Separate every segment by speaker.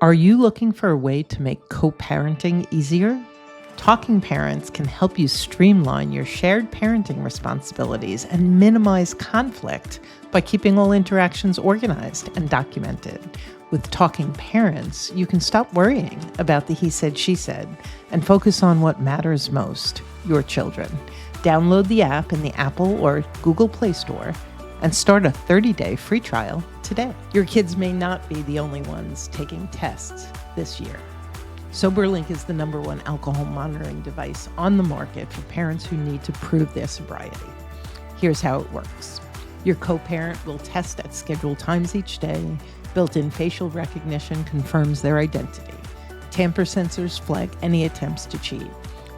Speaker 1: Are you looking for a way to make co-parenting easier? Talking Parents can help you streamline your shared parenting responsibilities and minimize conflict by keeping all interactions organized and documented. With Talking Parents, you can stop worrying about the he said, she said, and focus on what matters most, your children. Download the app in the Apple or Google Play Store and start a 30-day free trial today. Your kids may not be the only ones taking tests this year. SoberLink is the #1 alcohol monitoring device on the market for parents who need to prove their sobriety. Here's how it works. Your co-parent will test at scheduled times each day. Built-in facial recognition confirms their identity. Tamper sensors flag any attempts to cheat.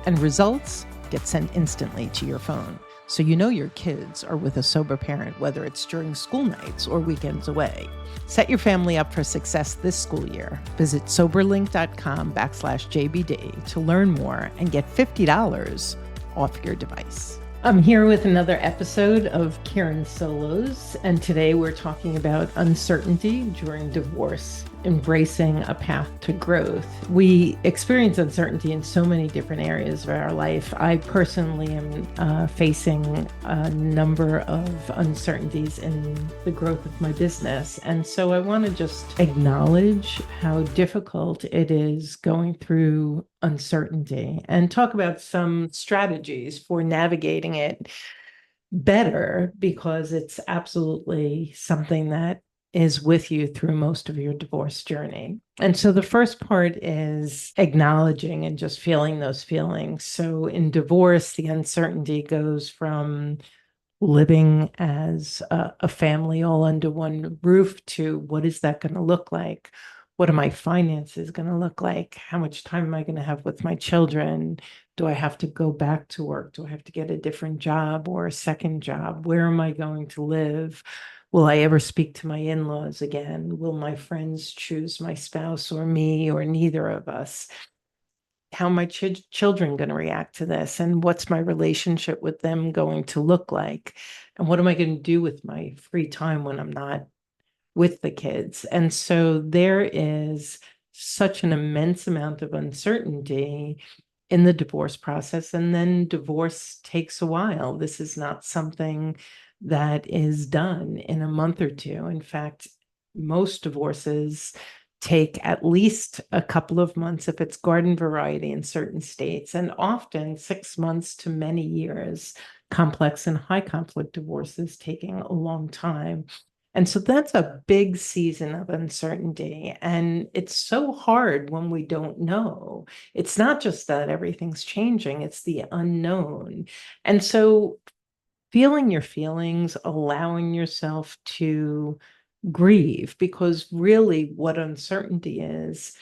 Speaker 1: And results get sent instantly to your phone. So you know your kids are with a sober parent, whether it's during school nights or weekends away. Set your family up for success this school year. Visit soberlink.com/JBD to learn more and get $50 off your device. I'm here with another episode of Karen Solos, and today we're talking about uncertainty during divorce, embracing a path to growth. We experience uncertainty in so many different areas of our life. I personally am facing a number of uncertainties in the growth of my business. And so I want to just acknowledge how difficult it is going through uncertainty and talk about some strategies for navigating it better, because it's absolutely something that is with you through most of your divorce journey. And so the first part is acknowledging and just feeling those feelings. So in divorce, the uncertainty goes from living as a family all under one roof to what is that going to look like? What are my finances going to look like? How much time am I going to have with my children? Do I have to go back to work? Do I have to get a different job or a second job? Where am I going to live? Will I ever speak to my in-laws again? Will my friends choose my spouse or me or neither of us? How are my children going to react to this? And what's my relationship with them going to look like? And what am I going to do with my free time when I'm not with the kids? And so there is such an immense amount of uncertainty in the divorce process. And then divorce takes a while. This is not something that is done in a month or two. In fact, most divorces take at least a couple of months if it's garden variety in certain states, and often 6 months to many years. Complex and high conflict divorces taking a long time. And so that's a big season of uncertainty. And it's so hard when we don't know. It's not just that everything's changing, it's the unknown. And so feeling your feelings, allowing yourself to grieve, because really what uncertainty is,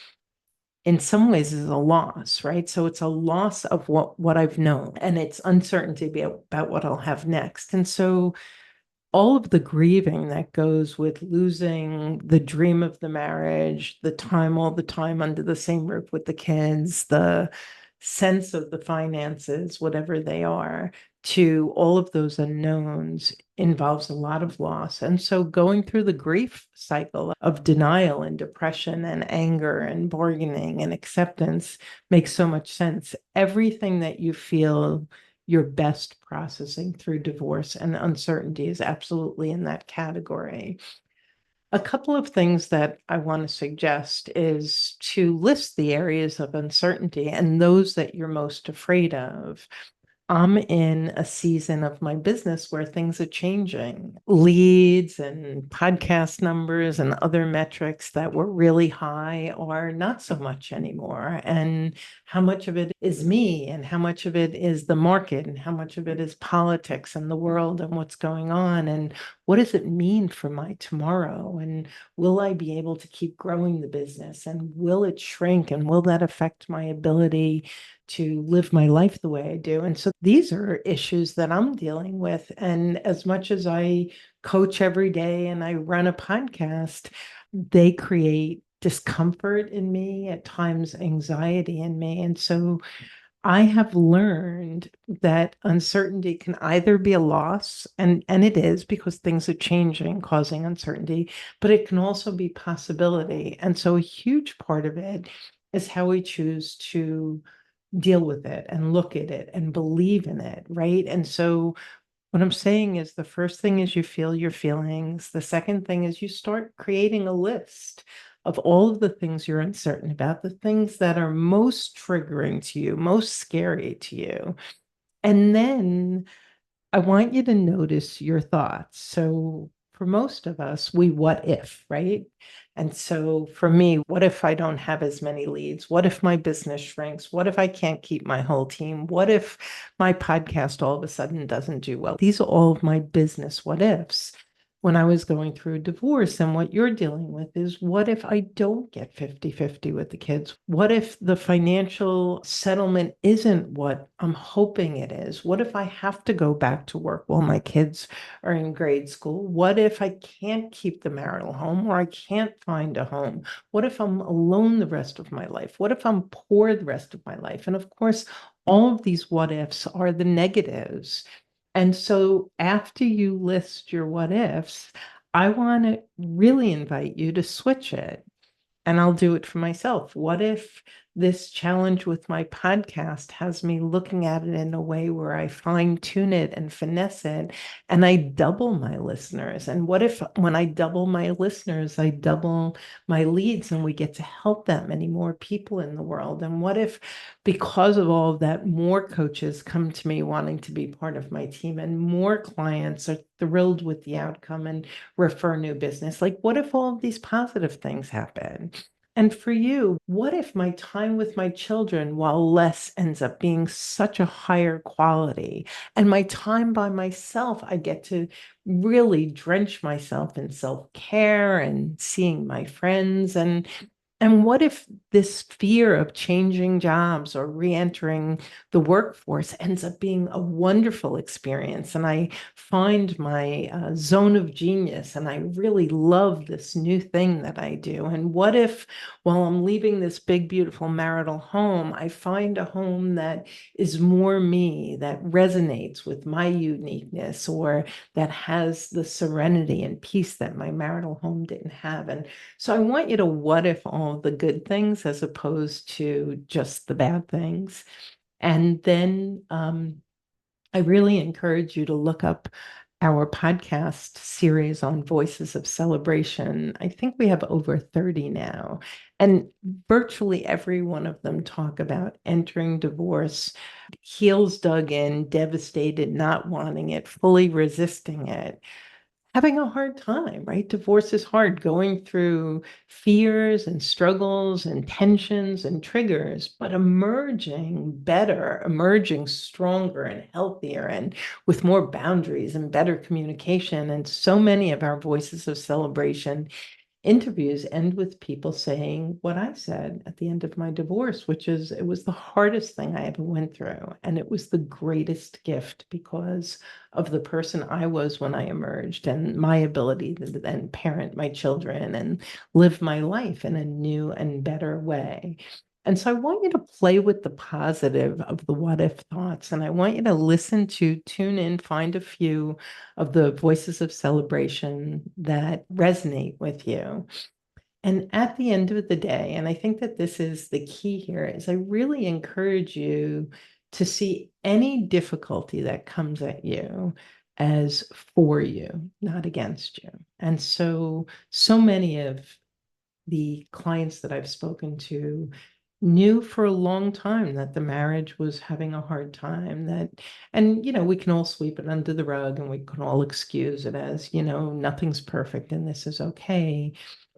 Speaker 1: in some ways, is a loss, right? So it's a loss of what I've known, and it's uncertainty about what I'll have next. And so all of the grieving that goes with losing the dream of the marriage, the time, all the time under the same roof with the kids, the sense of the finances, whatever they are, to all of those unknowns involves a lot of loss. And so going through the grief cycle of denial and depression and anger and bargaining and acceptance makes so much sense. Everything that you feel your best processing through divorce and uncertainty is absolutely in that category. A couple of things that I want to suggest is to list the areas of uncertainty and those that you're most afraid of. I'm in a season of my business where things are changing. Leads and podcast numbers and other metrics that were really high are not so much anymore. And how much of it is me and how much of it is the market and how much of it is politics and the world and what's going on, and what does it mean for my tomorrow? And will I be able to keep growing the business? And will it shrink? And will that affect my ability to live my life the way I do? And so these are issues that I'm dealing with. And as much as I coach every day and I run a podcast, they create discomfort in me, at times anxiety in me. And so I have learned that uncertainty can either be a loss, and it is because things are changing, causing uncertainty, but it can also be possibility. And so a huge part of it is how we choose to deal with it and look at it and believe in it, right? And so what I'm saying is the first thing is you feel your feelings. The second thing is you start creating a list of all of the things you're uncertain about, the things that are most triggering to you, most scary to you. And then I want you to notice your thoughts. So for most of us, we what if, right? And so for me, what if I don't have as many leads? What if my business shrinks? What if I can't keep my whole team? What if my podcast all of a sudden doesn't do well? These are all of my business what ifs. When I was going through a divorce, and what you're dealing with is what if I don't get 50-50 with the kids? What if the financial settlement isn't what I'm hoping it is? What if I have to go back to work while my kids are in grade school? What if I can't keep the marital home or I can't find a home? What if I'm alone the rest of my life? What if I'm poor the rest of my life? And of course, all of these what ifs are the negatives. And so after you list your what ifs, I want to really invite you to switch it, and I'll do it for myself. What if this challenge with my podcast has me looking at it in a way where I fine tune it and finesse it and I double my listeners? And what if when I double my listeners, I double my leads and we get to help that many more people in the world? And what if, because of all of that, more coaches come to me wanting to be part of my team and more clients are thrilled with the outcome and refer new business? Like, what if all of these positive things happen? And for you, what if my time with my children, while less, ends up being such a higher quality? And my time by myself, I get to really drench myself in self-care and seeing my friends. And what if this fear of changing jobs or re-entering the workforce ends up being a wonderful experience? And I find my zone of genius and I really love this new thing that I do. And what if while I'm leaving this big, beautiful marital home, I find a home that is more me, that resonates with my uniqueness, or that has the serenity and peace that my marital home didn't have? And so I want you to what if all the good things as opposed to just the bad things. And then I really encourage you to look up our podcast series on Voices of Celebration. I think we have over 30 now. And virtually every one of them talk about entering divorce, heels dug in, devastated, not wanting it, fully resisting it, having a hard time, right? Divorce is hard, going through fears and struggles and tensions and triggers, but emerging better, emerging stronger and healthier and with more boundaries and better communication. And so many of our voices of celebration interviews end with people saying what I said at the end of my divorce, which is it was the hardest thing I ever went through. And it was the greatest gift because of the person I was when I emerged and my ability to then parent my children and live my life in a new and better way. And so I want you to play with the positive of the what if thoughts. And I want you to listen to, tune in, find a few of the voices of celebration that resonate with you. And at the end of the day, and I think that this is the key here, is I really encourage you to see any difficulty that comes at you as for you, not against you. And so, so many of the clients that I've spoken to knew for a long time that the marriage was having a hard time, that, and we can all sweep it under the rug and we can all excuse it as, nothing's perfect and this is okay.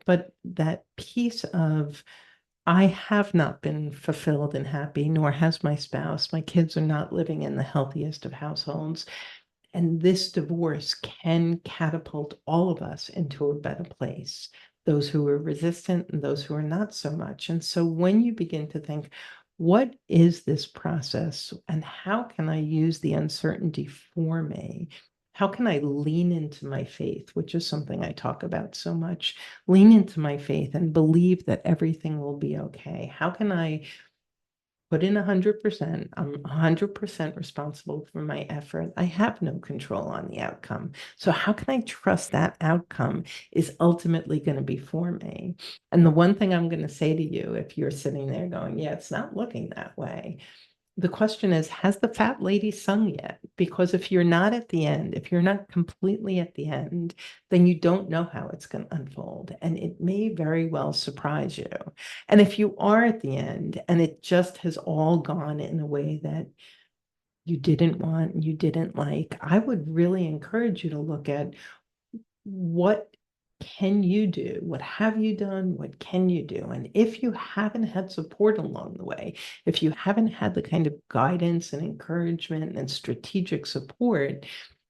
Speaker 1: But that piece of, I have not been fulfilled and happy, nor has my spouse. My kids are not living in the healthiest of households. And this divorce can catapult all of us into a better place, those who are resistant and those who are not so much. And so when you begin to think, what is this process and how can I use the uncertainty for me? How can I lean into my faith, which is something I talk about so much? Lean into my faith and believe that everything will be okay. How can I put in 100%. I'm 100% responsible for my effort. I have no control on the outcome. So how can I trust that outcome is ultimately going to be for me? And the one thing I'm going to say to you, if you're sitting there going, yeah, it's not looking that way, the question is, has the fat lady sung yet? Because if you're not at the end, if you're not completely at the end, then you don't know how it's going to unfold. And it may very well surprise you. And if you are at the end and it just has all gone in a way that you didn't want, you didn't like, I would really encourage you to look at what can you do? What have you done? What can you do? And if you haven't had support along the way, if you haven't had the kind of guidance and encouragement and strategic support,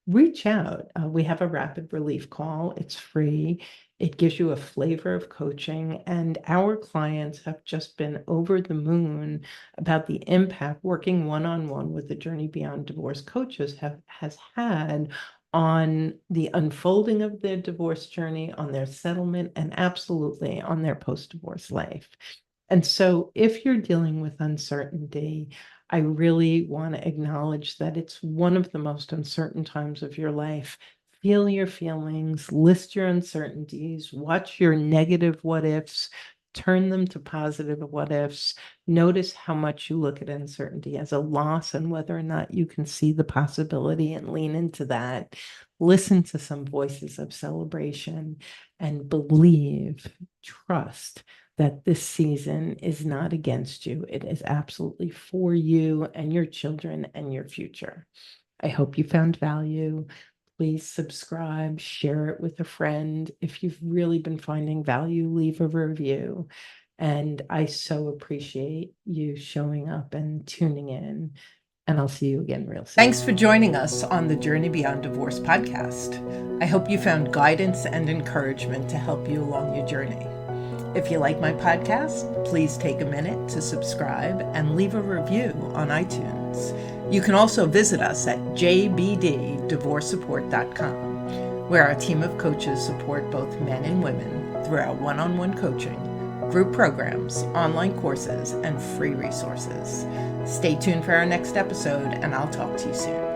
Speaker 1: reach out. We have a rapid relief call. It's free. It gives you a flavor of coaching. And our clients have just been over the moon about the impact working one-on-one with the Journey Beyond Divorce coaches has had on the unfolding of their divorce journey, on their settlement, and absolutely on their post-divorce life. And so if you're dealing with uncertainty, I really want to acknowledge that it's one of the most uncertain times of your life. Feel your feelings, list your uncertainties, watch your negative what ifs, turn them to positive what ifs. Notice how much you look at uncertainty as a loss and whether or not you can see the possibility and lean into that. Listen to some voices of celebration and believe, trust that this season is not against you. It is absolutely for you and your children and your future. I hope you found value. Please subscribe, share it with a friend. If you've really been finding value, leave a review. And I so appreciate you showing up and tuning in. And I'll see you again real soon. Thanks for joining us on the Journey Beyond Divorce podcast. I hope you found guidance and encouragement to help you along your journey. If you like my podcast, please take a minute to subscribe and leave a review on iTunes. You can also visit us at jbddivorcesupport.com, where our team of coaches support both men and women through our one-on-one coaching, group programs, online courses, and free resources. Stay tuned for our next episode, and I'll talk to you soon.